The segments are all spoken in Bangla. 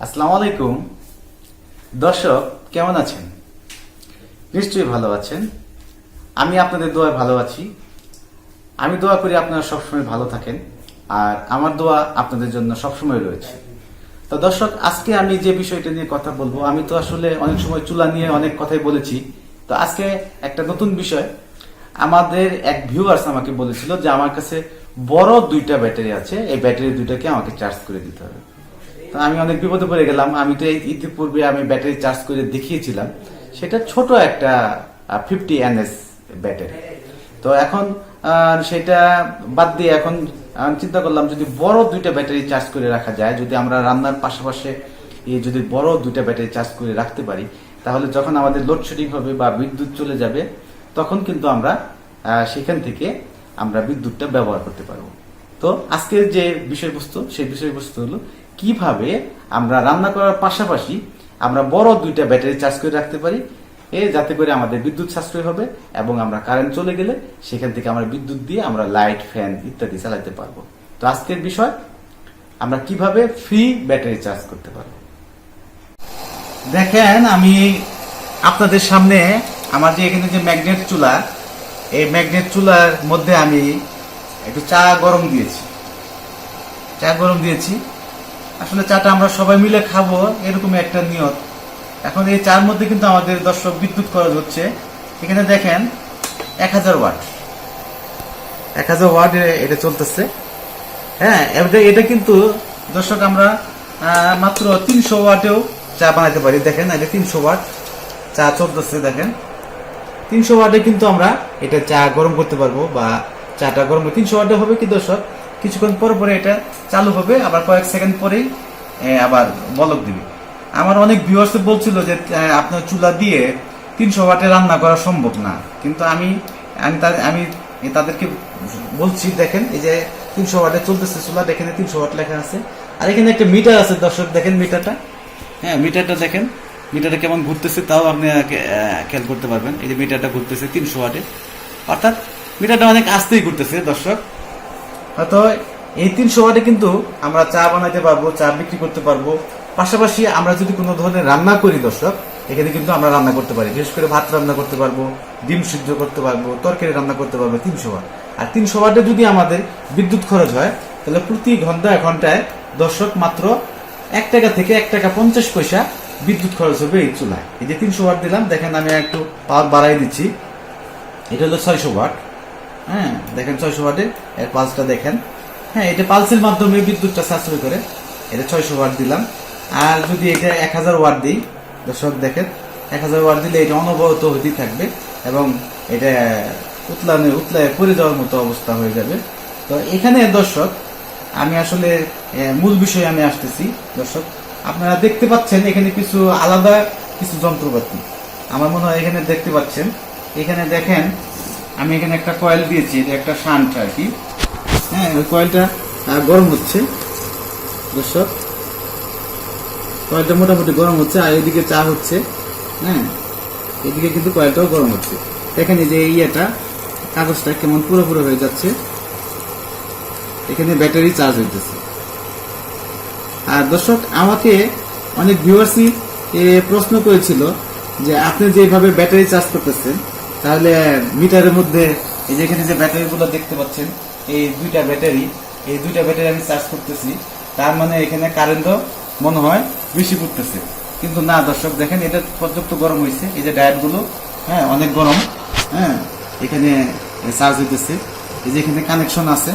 আসসালামু আলাইকুম দর্শক, কেমন আছেন? নিশ্চয়ই ভালো আছেন। আমি আপনাদের দোয়ায় ভালো আছি। আমি দোয়া করি আপনারা সবসময় ভালো থাকেন, আর আমার দোয়া আপনাদের জন্য সবসময় রয়েছে। তো দর্শক, আজকে আমি যে বিষয়টা নিয়ে কথা বলবো, আমি তো আসলে অনেক সময় চুলা নিয়ে অনেক কথাই বলেছি। তো আজকে একটা নতুন বিষয়। আমাদের এক ভিউয়ার্স আমাকে বলেছিল যে আমার কাছে বড় দুইটা ব্যাটারি আছে, এই ব্যাটারি দুইটাকে আমাকে চার্জ করে দিতে হবে। তো আমি অনেক বিপদে পড়ে গেলাম। আমি তো ইতিপূর্বে আমি ব্যাটারি চার্জ করে দেখিয়েছিলাম, সেটা ছোট একটা 50 NS ব্যাটারি। তো এখন সেটা বাদ দিয়ে এখন আমি চিন্তা করলাম, যদি বড় দুইটা ব্যাটারি চার্জ করে রাখা যায়, যদি আমরা রান্নার পাশাপাশি যদি বড় দুইটা ব্যাটারি চার্জ করে রাখতে পারি, তাহলে যখন আমাদের লোডশেডিং হবে বা বিদ্যুৎ চলে যাবে, তখন কিন্তু আমরা সেখান থেকে আমরা বিদ্যুৎটা ব্যবহার করতে পারবো। তো আজকের যে বিষয়বস্তু, সেই বিষয়বস্তু হলো কিভাবে আমরা রান্না করার পাশাপাশি আমরা বড় দুইটা ব্যাটারি চার্জ করে রাখতে পারি, যাতে করে আমাদের বিদ্যুৎ সাশ্রয় হবে এবং আমরা কারেন্ট চলে গেলে সেখান থেকে আমরা বিদ্যুৎ দিয়ে আমরা লাইট, ফ্যান ইত্যাদি চালাতে পারবো। তো আজকের বিষয়, আমরা কিভাবে ফ্রি ব্যাটারি চার্জ করতে পারবো। দেখেন, আমি আপনাদের সামনে আমার যে এখানে যে ম্যাগনেট চুলা, এই ম্যাগনেট চুলার মধ্যে আমি একটু চা গরম দিয়েছি। আসলে চাটা আমরা সবাই মিলে খাবো, এরকম একটা নিয়ত। এখন এই চার মধ্যে কিন্তু আমাদের দর্শক বিদ্যুৎ খরচ হচ্ছে, এখানে দেখেন 1000 ওয়াট, 1000 ওয়াট এটা চলতেছে। হ্যাঁ, এটা কিন্তু দর্শক আমরা মাত্র 300 ওয়াটেও চা বানাতে পারি। দেখেন, এটা 300 ওয়াট চা চলতেছে। দেখেন, 300 ওয়াটে কিন্তু আমরা এটা চা গরম করতে পারবো, বা চাটা গরম 300 ওয়াটে হবে কি দর্শক, কিছুক্ষণ পরে এটা চালু হবে, আবার কয়েক সেকেন্ড পরেই আবার বলক দিবে। আমার অনেক ভিউয়ার্স বলছিল যে আপনার চুলা দিয়ে 300 ওয়াটে রান্না করা সম্ভব না, কিন্তু আমি তাদেরকে বলছি, দেখেন এই যে 300 ওয়াটে চলতেছে চুলা, এখানে 300 ওয়াট লেখা আছে। আর এখানে একটা মিটার আছে দর্শক, দেখেন মিটারটা। হ্যাঁ, মিটারটা দেখেন, মিটারটা কেমন ঘুরতেছে তাও আপনি খেয়াল করতে পারবেন। এই যে মিটারটা ঘুরতেছে 300 ওয়াটে, অর্থাৎ মিটারটা অনেক আস্তেই ঘুরতেছে দর্শক। হয়তো এই 300 ওয়াটে কিন্তু আমরা চা বানাইতে পারবো, চা বিক্রি করতে পারবো। পাশাপাশি আমরা যদি কোনো ধরনের রান্না করি দর্শক, এখানে কিন্তু আমরা রান্না করতে পারি, বিশেষ করে ভাত রান্না করতে পারবো, ডিম সিদ্ধ করতে পারবো, তরকারি রান্না করতে পারবো 300 ওয়াট। আর 300 ওয়াটে যদি আমাদের বিদ্যুৎ খরচ হয়, তাহলে প্রতি ঘন্টায় দর্শক মাত্র 1 টাকা থেকে 1 টাকা 50 পয়সা বিদ্যুৎ খরচ হবে এই চুলায়। এই যে 300 ওয়াট দিলাম, দেখেন আমি একটু পাওয়ার বাড়াই দিচ্ছি, এটা হলো 600 ওয়াট। হ্যাঁ, দেখেন 600 ওয়াটের এর পালসটা দেখেন। হ্যাঁ, এটা পালসের মাধ্যমে বিদ্যুৎটা সাশ্রয় করে। এটা 600 ওয়াট দিলাম। আর যদি এটা 1000 ওয়াট দিই দর্শক, দেখেন 1000 ওয়াট দিলে এটা অনবরত হতেই থাকবে এবং এটা উতলায় পড়ে যাওয়ার মতো অবস্থা হয়ে যাবে। তো এখানে দর্শক, আমি আসলে মূল বিষয়ে আমি আসতেছি। দর্শক, আপনারা দেখতে পাচ্ছেন এখানে কিছু আলাদা কিছু যন্ত্রপাতি, আমার মনে হয় এখানে দেখতে পাচ্ছেন। এখানে দেখেন, আমি এখানে একটা কয়েল দিয়েছি, এটা একটা শান্ট আর কি। হ্যাঁ, ওই কয়েলটা গরম হচ্ছে দর্শক, কয়েলটা মোটামুটি গরম হচ্ছে, আর এদিকে চা হচ্ছে। হ্যাঁ, এদিকে কিন্তু কয়েলটাও গরম হচ্ছে। দেখেন এই যে ইয়েটা, কাগজটা কেমন পুরো হয়ে যাচ্ছে, এখানে ব্যাটারি চার্জ হইতেছে। আর দর্শক, আমাকে অনেক ভিউয়ার্সই প্রশ্ন করেছিল যে আপনি যেভাবে ব্যাটারি চার্জ করতেছেন, তাহলে মিটারের মধ্যে এই যে এখানে যে ব্যাটারিগুলো দেখতে পাচ্ছেন, এই দুইটা ব্যাটারি আমি চার্জ করতেছি, তার মানে এখানে কারেন্টও মনে হয় বেশি পড়তেছে। কিন্তু না দর্শক, দেখেন এটা পর্যাপ্ত গরম হয়েছে, এই যে ডায়োডগুলো, হ্যাঁ অনেক গরম। হ্যাঁ, এখানে চার্জ হইতেছে। এই যে এখানে কানেকশন আছে,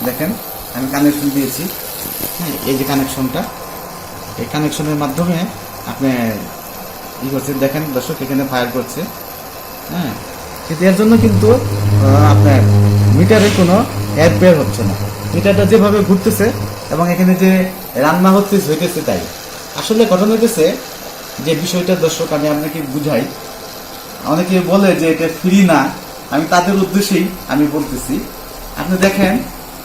দেখেন আমি কানেকশন দিয়েছি। হ্যাঁ, এই যে কানেকশনটা, এই কানেকশনের মাধ্যমে আপনি ই করছেন, দেখেন দর্শক এখানে ফায়ার করছে। হ্যাঁ, কিন্তু এর জন্য কিন্তু আপনার মিটারে কোনো অ্যাড বের হচ্ছে না, মিটারটা যেভাবে ঘুরতেছে এবং এখানে যে রান্না হইতেছে তাই। আসলে ঘটনা হইতেছে যে বিষয়টা দর্শক আমি আপনাকে বুঝাই। অনেকে বলে যে এটা ফ্রি না, আমি তাদের উদ্দেশ্যেই আমি বলতেছি। আপনি দেখেন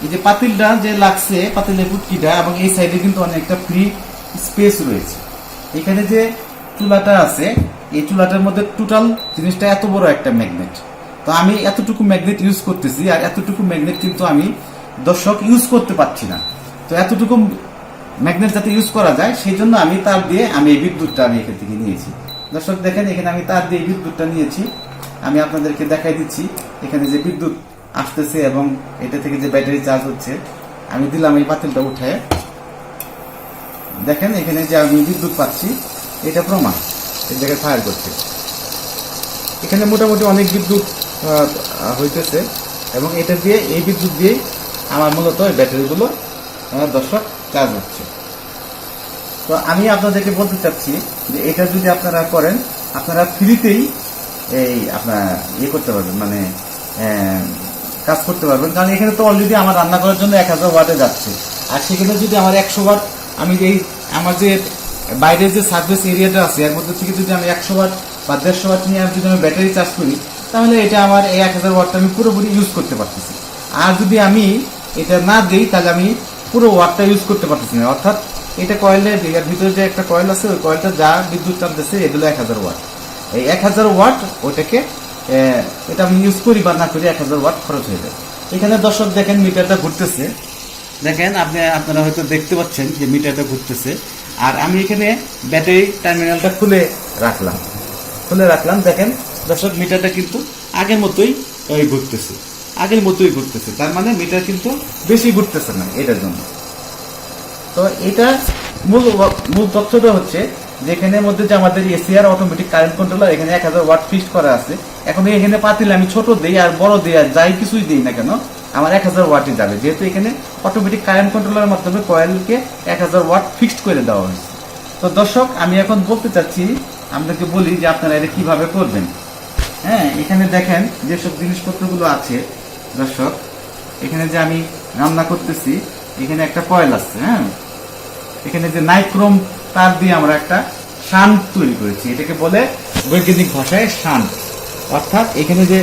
এই যে পাতিলটা যে লাগছে, পাতিলের পুটকিটা, এবং এই সাইডে কিন্তু অনেকটা ফ্রি স্পেস রয়েছে। এখানে যে চুলাটা আছে, এই চুলাটার মধ্যে টোটাল জিনিসটা এত বড় একটা ম্যাগনেট। তো আমি এতটুকু ম্যাগনেট ইউজ করতেছি, আর এতটুকু ম্যাগনেট কিন্তু আমি দর্শক ইউজ করতে পারছি না। তো এতটুকু ম্যাগনেট যাতে ইউজ করা যায় সেই জন্য আমি তার দিয়ে আমি এই বিদ্যুৎটা আমি এখান থেকে নিয়েছি। দর্শক দেখেন এখানে আমি তার দিয়ে বিদ্যুৎটা নিয়েছি, আমি আপনাদেরকে দেখাই দিচ্ছি এখানে যে বিদ্যুৎ আসতেছে এবং এটা থেকে যে ব্যাটারি চার্জ হচ্ছে। আমি দিলাম এই পাতিলটা উঠে, দেখেন এখানে যে আমি বিদ্যুৎ পাচ্ছি, এটা প্রমাণ এই জায়গায় ফায়ার করছে। এখানে মোটামুটি অনেক বিদ্যুৎ হইতেছে এবং এটা দিয়ে এই বিদ্যুৎ দিয়েই আমার মূলত ব্যাটারিগুলো দর্শক চার্জ হচ্ছে। তো আমি আপনাদেরকে বলতে চাচ্ছি যে এটা যদি আপনারা করেন, আপনারা ফ্রিতেই এই আপনার করতে পারবেন, মানে কাজ করতে পারবেন। কারণ এখানে তো অলরেডি আমার রান্না করার জন্য 1000 ওয়াটে যাচ্ছে, আর সেখানে যদি আমার 100 ওয়াট আমি এই আমার যে বাইরের যে সার্ভিস এরিয়াটা আছে এর মধ্যে থেকে যদি আমি 100 ওয়াট বা 150 ওয়াট নিয়ে যদি আমি ব্যাটারি চার্জ করি, তাহলে এটা আমার এই 1000 ওয়াটটা আমি পুরোপুরি ইউজ করতে পারতেছি। আর যদি আমি এটা না দিই তাহলে আমি পুরো ওয়াটটা ইউজ করতে পারতেছি না। অর্থাৎ এটা কয়েলের ভিতরে যে একটা কয়েল আছে, ওই কয়েলটা যা বিদ্যুৎ টানতেছে এগুলো 1000 ওয়াট। এই 1000 ওয়াট ওটাকে এটা আমি ইউজ করি বা না করি 1000 ওয়াট খরচ হয়ে যায়। এখানে দর্শক দেখেন মিটারটা ঘুরতেছে, দেখেন আপনারা হয়তো দেখতে পাচ্ছেন যে মিটারটা ঘুরতেছে। আর আমি এখানে ব্যাটারি টার্মিনালটা খুলে রাখলাম, দেখেন দর্শক মিটারটা কিন্তু আগের মতোই ঘুরতেছে, তার মানে মিটার কিন্তু বেশি ঘুরতেছে না এটার জন্য। তো এটা মূল তথ্যটা হচ্ছে যেখানে মধ্যে যে আমাদের এসিআর অটোমেটিক কারেন্ট কন্ট্রোলার, এখানে 1000 ওয়াট ফিক্সড করা আছে। এখন এখানে পাতিলে আমি ছোট দেই আর বড় দেই আর যাই কিছুই দেই না কেন, আমার 1000 ওয়াটই যাবে, যেহেতু এখানে অটোমেটিক কারেন্ট কন্ট্রোলারের মাধ্যমে কয়েলকে 1000 ওয়াট ফিক্সড করে দেওয়া হয়েছে। তো দর্শক আমি এখন বলতে চাচ্ছি, আপনাকে বলি যে আপনারা এটা কিভাবে করবেন। হ্যাঁ, এখানে দেখেন যেসব জিনিসপত্রগুলো আছে দর্শক, এখানে যে আমি রান্না করতেছি এখানে একটা কয়েল আছে। হ্যাঁ, এখানে যে নাইক্রোম তার দিয়ে আমরা একটা শান্ট তৈরি করেছি, এটাকে বলে বৈজ্ঞানিক ভাষায় শান্ট। অর্থাৎ এখানে যে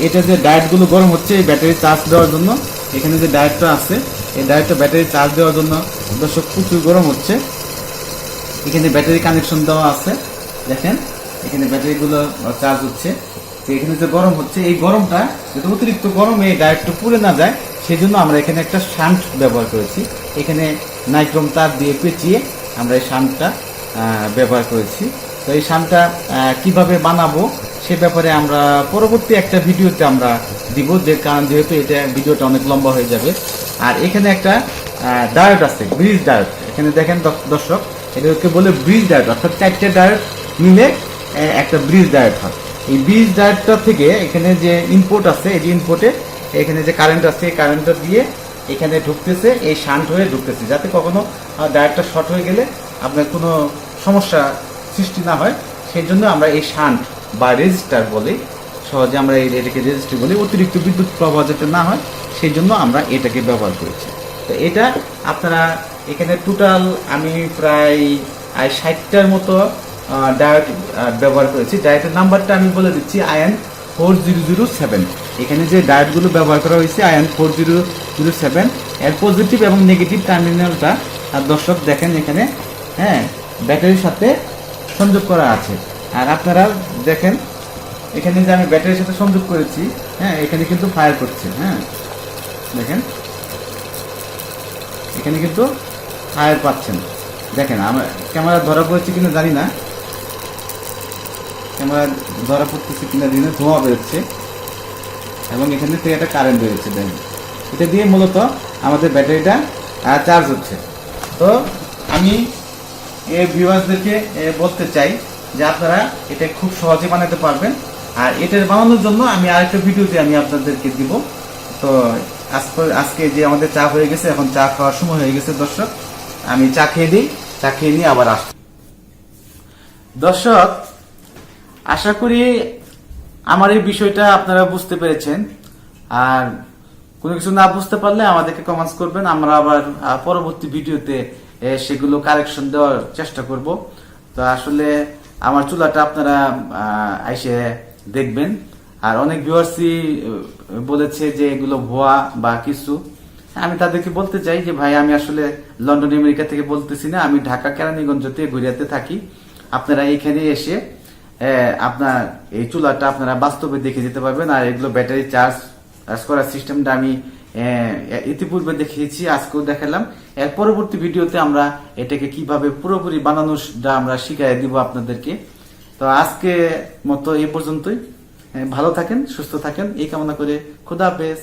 এটা যে ডায়েটগুলো গরম হচ্ছে এই ব্যাটারি চার্জ দেওয়ার জন্য, এখানে যে ডায়েটটা আছে এই ডায়েটটা ব্যাটারি চার্জ দেওয়ার জন্য দর্শক প্রচুর গরম হচ্ছে। এখানে ব্যাটারি কানেকশন দেওয়া আছে, দেখেন এখানে ব্যাটারিগুলো চার্জ হচ্ছে। তো এখানে যে গরম হচ্ছে এই গরমটা যাতে অতিরিক্ত গরমে এই ডায়েটটা পুড়ে না যায় সেই জন্য আমরা এখানে একটা শান্ট ব্যবহার করেছি। এখানে নাইক্রোম তার দিয়ে পেঁচিয়ে আমরা এই শান্টটা ব্যবহার করেছি। তো এই শান্টটা কিভাবে বানাবো সে ব্যাপারে আমরা পরবর্তী একটা ভিডিওতে আমরা দিব, যে কারণ যেহেতু এটা ভিডিওটা অনেক লম্বা হয়ে যাবে। আর এখানে একটা ডায়োড আছে, ব্রিজ ডায়োড। এখানে দেখেন দর্শক, এটাকে বলে ব্রিজ ডায়োড, অর্থাৎ 4টে ডায়োড মিলে একটা ব্রিজ ডায়োড হয়। এই ব্রিজ ডায়োডটা থেকে এখানে যে ইনপুট আছে, এই যে ইনপুটে এখানে যে কারেন্ট আছে এই কারেন্টটা দিয়ে এখানে ঢুকতেছে, এই শান্ট হয়ে ঢুকতেছে, যাতে কখনো ডায়োডটা শর্ট হয়ে গেলে আপনার কোনো সমস্যা সৃষ্টি না হয়। সেই জন্য আমরা এই শান্ট বা রেজিস্টার বলি, সহজে আমরা এটাকে রেজিস্টার বলি, অতিরিক্ত বিদ্যুৎ প্রবাহ যাতে না হয় সেই জন্য আমরা এটাকে ব্যবহার করেছি। তো এটা আপনারা এখানে টোটাল আমি প্রায় 60টার মতো ডায়োড ব্যবহার করেছি। ডায়োডের নাম্বারটা আমি বলে দিচ্ছি, IN4007। এখানে যে ডায়োডগুলো ব্যবহার করা হয়েছে IN4007, এর পজিটিভ এবং নেগেটিভ টার্মিনালটা দর্শক দেখেন এখানে, হ্যাঁ, ব্যাটারির সাথে সংযোগ করা আছে। আর আপনারা দেখেন এখানে যে আমি ব্যাটারির সাথে সংযোগ করেছি, হ্যাঁ, এখানে কিন্তু ফায়ার করছে। হ্যাঁ, দেখেন এখানে কিন্তু ফায়ার পাচ্ছেন। দেখেন আমার ক্যামেরা ধরা পড়েছে কিনা জানি না, ক্যামেরা ধরা পড়তেছে কিনা জানি না, ধোঁয়া বেরোচ্ছে এবং এখানে থেকে একটা কারেন্ট বেরোচ্ছে। দেখেন এটা দিয়ে মূলত আমাদের ব্যাটারিটা চার্জ হচ্ছে। তো আমি এই ভিউয়ার্সদেরকে বলতে চাই যে আপনারা এটা খুব সহজে বানাতে পারবেন। আর এটা বানানোর জন্য আমি আরেকটা ভিডিওতে আমি আপনাদেরকে দিব। তো আজকে যে আমাদের চা হয়ে গেছে, এখন চা খাওয়ার সময় হয়ে গেছে দর্শক, আমি চা খেয়ে দিই, চা খেয়ে নিয়ে আবার আসছি। দর্শক আশা করি আমার এই বিষয়টা আপনারা বুঝতে পেরেছেন। আর কোনো কিছু না বুঝতে পারলে আমাদেরকে কমেন্টস করবেন, আমরা আবার পরবর্তী ভিডিওতে সেগুলো কারেকশন দেওয়ার চেষ্টা করব। তো আসলে আমার চুলাটা আপনারা এসে দেখবেন। আর অনেক ভিউয়ার্সই বলেছে যে এগুলো ভুয়া বা কিছু। আমি তাদেরকে বলতে চাই যে ভাই, আমি আসলে লন্ডন আমেরিকা থেকে বলতেছি না, আমি ঢাকা কেরানীগঞ্জতে ঘুরিয়াতে থাকি। আপনারা এখানে এসে আপনার এই চুলাটা আপনারা বাস্তবে দেখে যেতে পারবেন। আর এগুলো ব্যাটারি চার্জ করার সিস্টেমটা আমি ইতিপূর্বে দেখিয়েছি, আজকেও দেখালাম। এর পরবর্তী ভিডিওতে আমরা এটাকে কিভাবে পুরোপুরি বানানোটা আমরা শিখিয়ে দিব আপনাদেরকে। তো আজকে মতো এই পর্যন্তই। ভালো থাকেন, সুস্থ থাকেন এই কামনা করে খোদা হাফেজ।